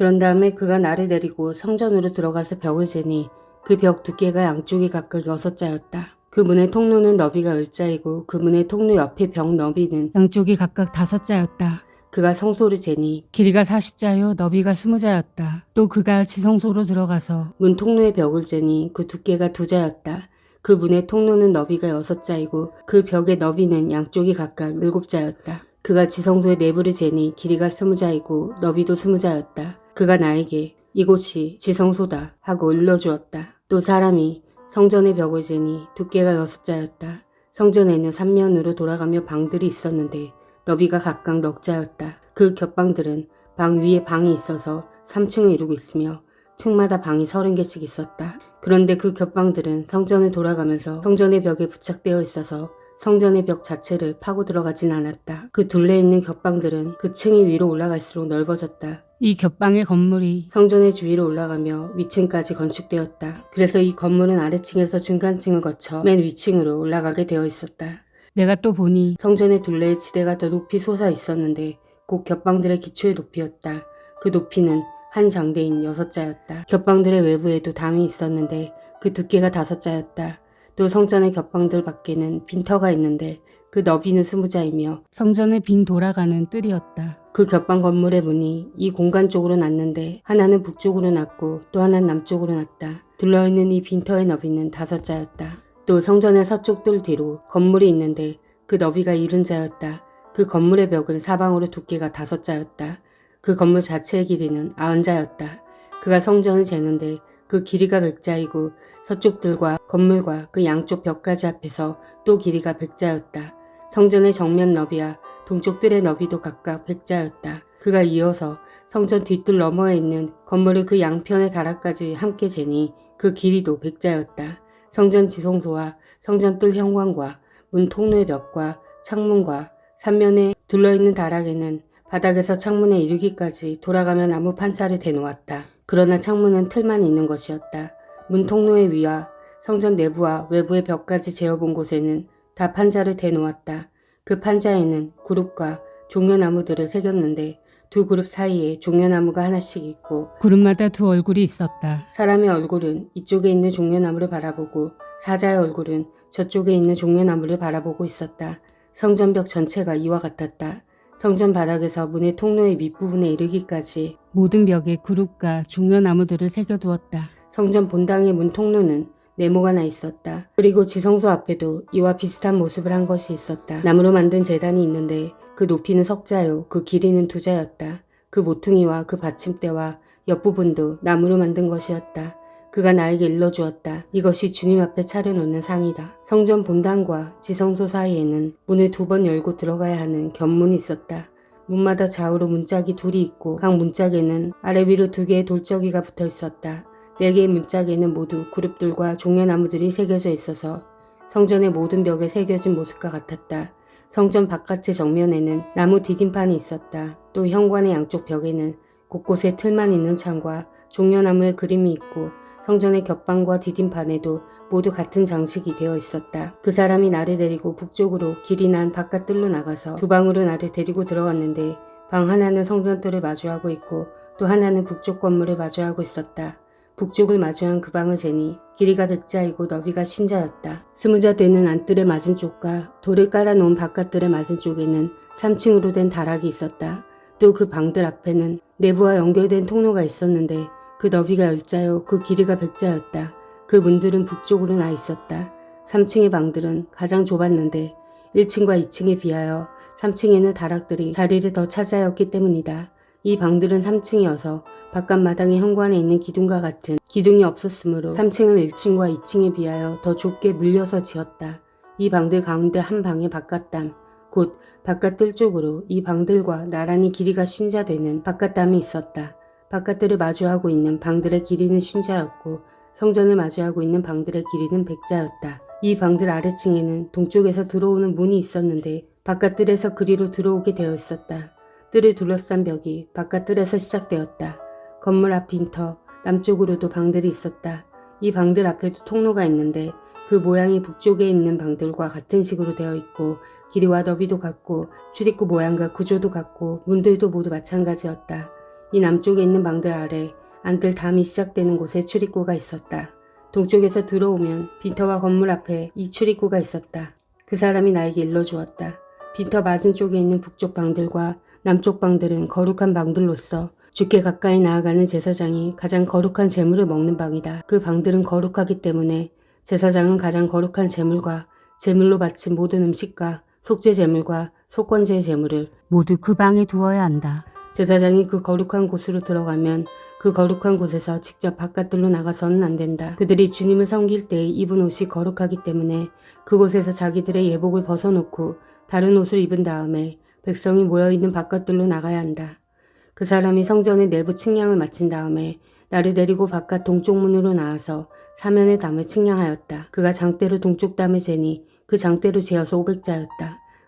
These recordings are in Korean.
그런 다음에 그가 나를 데리고 성전으로 들어가서 벽을 재니 그 벽 두께가 양쪽이 각각 6자였다. 그 문의 통로는 너비가 10자이고 그 문의 통로 옆에 벽 너비는 양쪽이 각각 5자였다. 그가 성소를 재니 길이가 40자요 너비가 20자였다. 또 그가 지성소로 들어가서 문 통로의 벽을 재니 그 두께가 2자였다. 그 문의 통로는 너비가 6자이고 그 벽의 너비는 양쪽이 각각 7자였다. 그가 지성소의 내부를 재니 길이가 20자이고 너비도 20자였다. 그가 나에게 이곳이 지성소다 하고 일러주었다. 또 사람이 성전의 벽을 재니 두께가 6자였다. 성전에는 3면으로 돌아가며 방들이 있었는데 너비가 각각 넉 자였다. 그 겹방들은 방 위에 방이 있어서 3층을 이루고 있으며 층마다 방이 30개씩 있었다. 그런데 그 겹방들은 성전을 돌아가면서 성전의 벽에 부착되어 있어서 성전의 벽 자체를 파고 들어가진 않았다. 그 둘레에 있는 겹방들은 그 층이 위로 올라갈수록 넓어졌다. 이 겹방의 건물이 성전의 주위로 올라가며 위층까지 건축되었다. 그래서 이 건물은 아래층에서 중간층을 거쳐 맨 위층으로 올라가게 되어 있었다. 내가 또 보니 성전의 둘레의 지대가 더 높이 솟아 있었는데 곧 겹방들의 기초의 높이였다. 그 높이는 한 장대인 6자였다. 겹방들의 외부에도 담이 있었는데 그 두께가 5자였다. 또 성전의 겹방들 밖에는 빈터가 있는데 그 너비는 20자이며 성전의 빙 돌아가는 뜰이었다. 그 겹방 건물의 문이 이 공간 쪽으로 났는데 하나는 북쪽으로 났고 또 하나는 남쪽으로 났다. 둘러있는 이 빈터의 너비는 5자였다. 또 성전의 서쪽 뜰 뒤로 건물이 있는데 그 너비가 70자였다. 그 건물의 벽은 사방으로 두께가 5자였다. 그 건물 자체의 길이는 90자였다. 그가 성전을 재는데 그 길이가 100자이고 서쪽 뜰과 건물과 그 양쪽 벽까지 합해서 또 길이가 100자였다. 성전의 정면 너비와 동쪽 뜰의 너비도 각각 100자였다. 그가 이어서 성전 뒷뜰 너머에 있는 건물의 그 양편의 다락까지 함께 재니 그 길이도 100자였다. 성전 지성소와 성전 뜰 현관과 문 통로의 벽과 창문과 삼면에 둘러있는 다락에는 바닥에서 창문에 이르기까지 돌아가며 나무 판자를 대놓았다. 그러나 창문은 틀만 있는 것이었다. 문 통로의 위와 성전 내부와 외부의 벽까지 재어본 곳에는 다 판자를 대놓았다. 그 판자에는 그룹과 종려나무들을 새겼는데 두 그룹 사이에 종려나무가 하나씩 있고 그룹마다 두 얼굴이 있었다. 사람의 얼굴은 이쪽에 있는 종려나무를 바라보고 사자의 얼굴은 저쪽에 있는 종려나무를 바라보고 있었다. 성전벽 전체가 이와 같았다. 성전 바닥에서 문의 통로의 밑부분에 이르기까지 모든 벽에 그룹과 종려나무들을 새겨두었다. 성전 본당의 문 통로는 네모가 나 있었다. 그리고 지성소 앞에도 이와 비슷한 모습을 한 것이 있었다. 나무로 만든 제단이 있는데 그 높이는 1자요 그 길이는 2자였다. 그 모퉁이와 그 받침대와 옆부분도 나무로 만든 것이었다. 그가 나에게 일러주었다. 이것이 주님 앞에 차려놓는 상이다. 성전 본당과 지성소 사이에는 문을 2번 열고 들어가야 하는 견문이 있었다. 문마다 좌우로 문짝이 둘이 있고 각 문짝에는 아래 위로 2개의 돌적이가 붙어 있었다. 4개의 문짝에는 모두 그룹들과 종려나무들이 새겨져 있어서 성전의 모든 벽에 새겨진 모습과 같았다. 성전 바깥의 정면에는 나무 디딤판이 있었다. 또 현관의 양쪽 벽에는 곳곳에 틀만 있는 창과 종려나무의 그림이 있고 성전의 겹방과 디딤판에도 모두 같은 장식이 되어 있었다. 그 사람이 나를 데리고 북쪽으로 길이 난 바깥 뜰로 나가서 두 방으로 나를 데리고 들어갔는데 방 하나는 성전 뜰을 마주하고 있고 또 하나는 북쪽 건물을 마주하고 있었다. 북쪽을 마주한 그 방을 재니 길이가 100자이고 너비가 50자였다. 20자 되는 안뜰의 맞은쪽과 돌을 깔아놓은 바깥뜰의 맞은쪽에는 3층으로 된 다락이 있었다. 또 그 방들 앞에는 내부와 연결된 통로가 있었는데 그 너비가 10자요 그 길이가 100자였다. 그 문들은 북쪽으로 나 있었다. 3층의 방들은 가장 좁았는데 1층과 2층에 비하여 3층에는 다락들이 자리를 더 차지하였기 때문이다. 이 방들은 3층이어서 바깥 마당의 현관에 있는 기둥과 같은 기둥이 없었으므로 3층은 1층과 2층에 비하여 더 좁게 물려서 지었다. 이 방들 가운데 한 방의 바깥담, 곧 바깥 뜰 쪽으로 이 방들과 나란히 길이가 50자 되는 바깥담이 있었다. 바깥들을 마주하고 있는 방들의 길이는 50자였고 성전을 마주하고 있는 방들의 길이는 100자였다. 이 방들 아래층에는 동쪽에서 들어오는 문이 있었는데 바깥뜰에서 그리로 들어오게 되어 있었다. 뜰을 둘러싼 벽이 바깥뜰에서 시작되었다. 건물 앞 빈터 남쪽으로도 방들이 있었다. 이 방들 앞에도 통로가 있는데 그 모양이 북쪽에 있는 방들과 같은 식으로 되어 있고 길이와 너비도 같고 출입구 모양과 구조도 같고 문들도 모두 마찬가지였다. 이 남쪽에 있는 방들 아래 안뜰 담이 시작되는 곳에 출입구가 있었다. 동쪽에서 들어오면 빈터와 건물 앞에 이 출입구가 있었다. 그 사람이 나에게 일러주었다. 빈터 맞은 쪽에 있는 북쪽 방들과 남쪽 방들은 거룩한 방들로서 주께 가까이 나아가는 제사장이 가장 거룩한 제물을 먹는 방이다. 그 방들은 거룩하기 때문에 제사장은 가장 거룩한 제물과 제물로 바친 모든 음식과 속죄 제물과 속건제의 제물을 모두 그 방에 두어야 한다. 제사장이 그 거룩한 곳으로 들어가면 그 거룩한 곳에서 직접 바깥들로 나가서는 안 된다. 그들이 주님을 섬길 때 입은 옷이 거룩하기 때문에 그곳에서 자기들의 예복을 벗어놓고 다른 옷을 입은 다음에 백성이 모여있는 바깥들로 나가야 한다. 그 사람이 성전의 내부 측량을 마친 다음에 나를 데리고 바깥 동쪽 문으로 나와서 사면의 담을 측량하였다. 그가 장대로 동쪽 담을 재니 그 장대로 재어서 500자였다.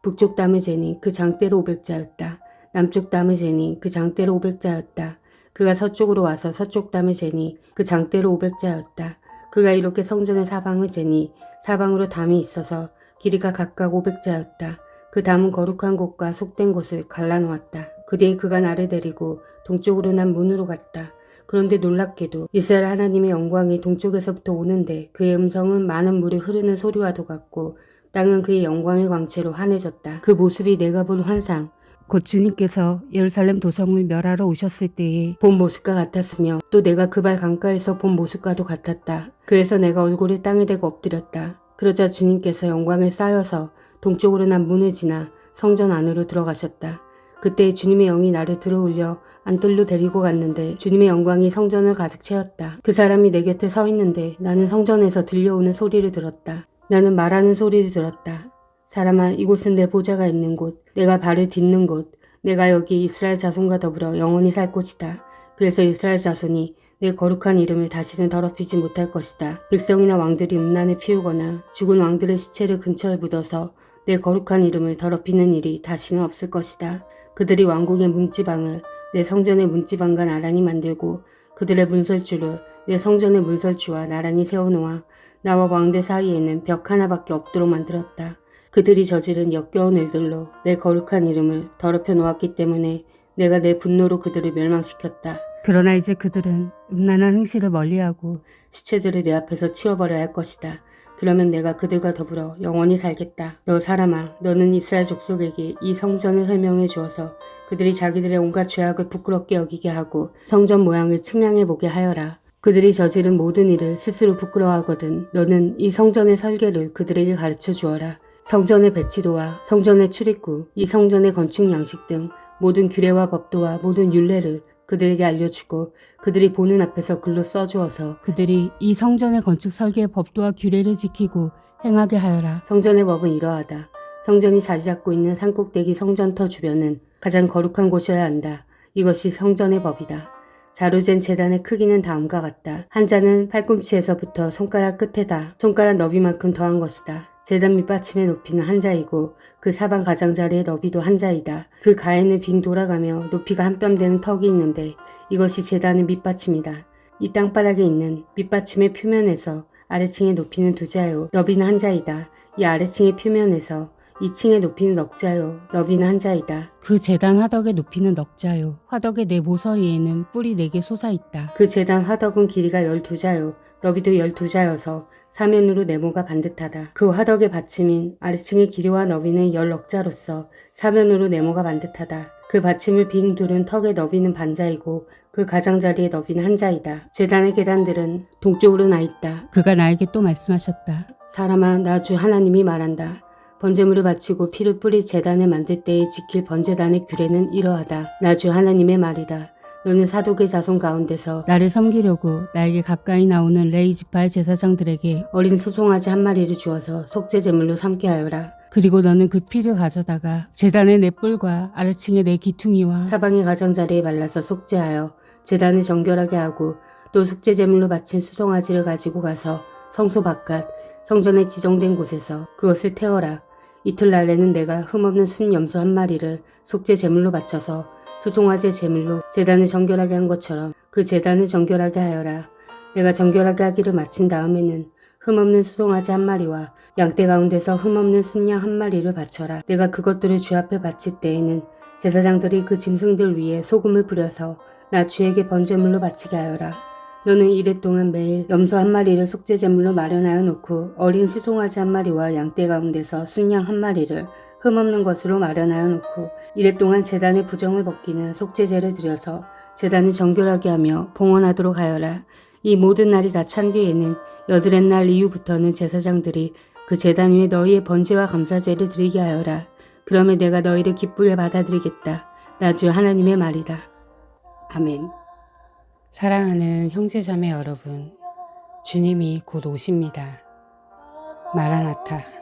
북쪽 담을 재니 그 장대로 500자였다. 남쪽 담을 재니 그 장대로 500자였다. 그가 서쪽으로 와서 서쪽 담을 재니 그 장대로 500자였다. 그가 이렇게 성전의 사방을 재니 사방으로 담이 있어서 길이가 각각 500자였다. 그 담은 거룩한 곳과 속된 곳을 갈라놓았다. 그 뒤에 그가 나를 데리고 동쪽으로 난 문으로 갔다. 그런데 놀랍게도 이스라엘 하나님의 영광이 동쪽에서부터 오는데 그의 음성은 많은 물이 흐르는 소리와도 같고 땅은 그의 영광의 광채로 환해졌다. 그 모습이 내가 본 환상, 곧 주님께서 예루살렘 도성을 멸하러 오셨을 때의 본 모습과 같았으며 또 내가 그 발 강가에서 본 모습과도 같았다. 그래서 내가 얼굴을 땅에 대고 엎드렸다. 그러자 주님께서 영광을 쌓여서 동쪽으로 난 문을 지나 성전 안으로 들어가셨다. 그때 주님의 영이 나를 들어올려 안뜰로 데리고 갔는데 주님의 영광이 성전을 가득 채웠다. 그 사람이 내 곁에 서 있는데 나는 성전에서 들려오는 소리를 들었다. 나는 말하는 소리를 들었다. 사람아, 이곳은 내 보좌가 있는 곳, 내가 발을 딛는 곳, 내가 여기 이스라엘 자손과 더불어 영원히 살 곳이다. 그래서 이스라엘 자손이 내 거룩한 이름을 다시는 더럽히지 못할 것이다. 백성이나 왕들이 음란을 피우거나 죽은 왕들의 시체를 근처에 묻어서 내 거룩한 이름을 더럽히는 일이 다시는 없을 것이다. 그들이 왕궁의 문지방을 내 성전의 문지방과 나란히 만들고 그들의 문설주를 내 성전의 문설주와 나란히 세워놓아 나와 왕들 사이에는 벽 하나밖에 없도록 만들었다. 그들이 저지른 역겨운 일들로 내 거룩한 이름을 더럽혀 놓았기 때문에 내가 내 분노로 그들을 멸망시켰다. 그러나 이제 그들은 음란한 행실을 멀리하고 시체들을 내 앞에서 치워버려야 할 것이다. 그러면 내가 그들과 더불어 영원히 살겠다. 너 사람아, 너는 이스라엘 족속에게 이 성전을 설명해 주어서 그들이 자기들의 온갖 죄악을 부끄럽게 여기게 하고 성전 모양을 측량해 보게 하여라. 그들이 저지른 모든 일을 스스로 부끄러워하거든 너는 이 성전의 설계를 그들에게 가르쳐 주어라. 성전의 배치도와 성전의 출입구, 이 성전의 건축 양식 등 모든 규례와 법도와 모든 율례를 그들에게 알려주고 그들이 보는 앞에서 글로 써주어서 그들이 이 성전의 건축 설계의 법도와 규례를 지키고 행하게 하여라. 성전의 법은 이러하다. 성전이 자리 잡고 있는 산꼭대기 성전터 주변은 가장 거룩한 곳이어야 한다. 이것이 성전의 법이다. 자루젠 제단의 크기는 다음과 같다. 한 자는 팔꿈치에서부터 손가락 끝에다 손가락 너비만큼 더한 것이다. 제단 밑받침의 높이는 한 자이고 그 사방 가장자리의 너비도 한 자이다. 그 가에는 빙 돌아가며 높이가 한 뼘 되는 턱이 있는데 이것이 제단의 밑받침이다. 이 땅바닥에 있는 밑받침의 표면에서 아래층의 높이는 두 자요. 너비는 한 자이다. 이 아래층의 표면에서 이 층의 높이는 넉 자요. 너비는 한 자이다. 그 제단 화덕의 높이는 넉 자요. 화덕의 네 모서리에는 뿔이 4개 솟아있다. 그 제단 화덕은 길이가 12자요. 너비도 12자여서 사면으로 네모가 반듯하다. 그 화덕의 받침인 아래층의 길이와 너비는 10넉자로서 사면으로 네모가 반듯하다. 그 받침을 빙 두른 턱의 너비는 반자이고 그 가장자리의 너비는 한 자이다. 제단의 계단들은 동쪽으로 나 있다. 그가 나에게 또 말씀하셨다. 사람아, 나 주 하나님이 말한다. 번제물을 바치고 피를 뿌릴 제단을 만들 때에 지킬 번제단의 규례는 이러하다. 나 주 하나님의 말이다. 너는 사독의 자손 가운데서 나를 섬기려고 나에게 가까이 나오는 레위 지파의 제사장들에게 어린 소송아지 한 마리를 주어서 속죄 제물로 삼게 하여라. 그리고 너는 그 피를 가져다가 제단의 네 뿔과 아래층의 네 기퉁이와 사방의 가장자리에 발라서 속죄하여 제단을 정결하게 하고 또 속죄 제물로 바친 수송아지를 가지고 가서 성소 바깥 성전에 지정된 곳에서 그것을 태워라. 이틀날에는 내가 흠없는 순 염소 한 마리를 속죄 제물로 바쳐서 수송아지의 제물로 제단을 정결하게 한 것처럼 그 제단을 정결하게 하여라. 내가 정결하게 하기를 마친 다음에는 흠없는 수송아지 한 마리와 양떼 가운데서 흠없는 순양 한 마리를 바쳐라. 내가 그것들을 주 앞에 바칠 때에는 제사장들이 그 짐승들 위에 소금을 뿌려서 나 주에게 번제물로 바치게 하여라. 너는 이래 동안 매일 염소 한 마리를 속죄제물로 마련하여 놓고 어린 수송아지 한 마리와 양떼 가운데서 순양 한 마리를 흠없는 것으로 마련하여 놓고 이래 동안 제단의 부정을 벗기는 속죄제를 드려서 제단을 정결하게 하며 봉헌하도록 하여라. 이 모든 날이 다 찬 뒤에는 여드렛 날 이후부터는 제사장들이 그 제단 위에 너희의 번제와 감사제를 드리게 하여라. 그러면 내가 너희를 기쁘게 받아들이겠다. 나 주 하나님의 말이다. 아멘. 사랑하는 형제자매 여러분, 주님이 곧 오십니다. 마라나타.